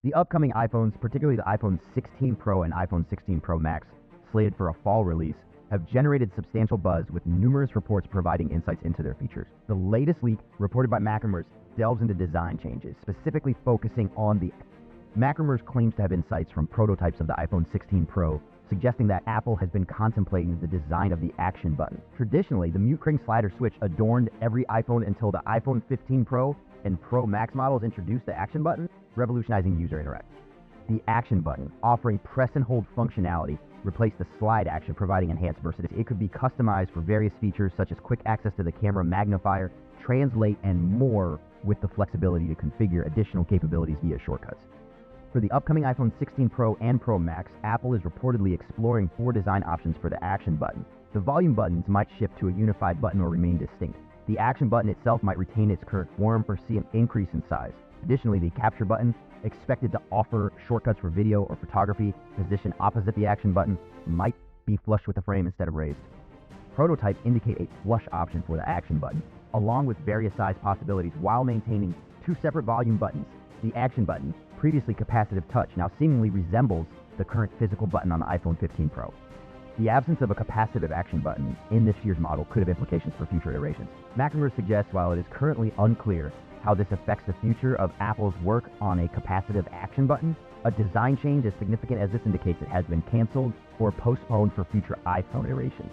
The upcoming iPhones, particularly the iPhone 16 Pro and iPhone 16 Pro Max, slated for a fall release, have generated substantial buzz with numerous reports providing insights into their features. The latest leak, reported by MacRumors, delves into design changes, specifically focusing on the MacRumors claims to have insights from prototypes of the iPhone 16 Pro, suggesting that Apple has been contemplating the design of the action button. Traditionally, the mute ring slider switch adorned every iPhone until the iPhone 15 Pro and Pro Max models introduced the action button, revolutionizing user interaction. The action button, offering press and hold functionality, replaced the slide action, providing enhanced versatility. It could be customized for various features such as quick access to the camera magnifier, translate, and more, with the flexibility to configure additional capabilities via shortcuts. For the upcoming iPhone 16 Pro and Pro Max, Apple is reportedly exploring 4 design options for the action button. The volume buttons might shift to a unified button or remain distinct. The action button itself might retain its current form or see an increase in size. Additionally, the capture button, expected to offer shortcuts for video or photography, positioned opposite the action button, might be flush with the frame instead of raised. Prototypes indicate a flush option for the action button, along with various size possibilities while maintaining 2 separate volume buttons. The action button, previously capacitive touch, now seemingly resembles the current physical button on the iPhone 15 Pro. The absence of a capacitive action button in this year's model could have implications for future iterations. MacRumors suggests while it is currently unclear how this affects the future of Apple's work on a capacitive action button, a design change as significant as this indicates it has been canceled or postponed for future iPhone iterations.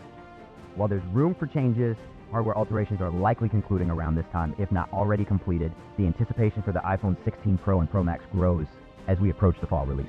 While there's room for changes, hardware alterations are likely concluding around this time, if not already completed. The anticipation for the iPhone 16 Pro and Pro Max grows as we approach the fall release.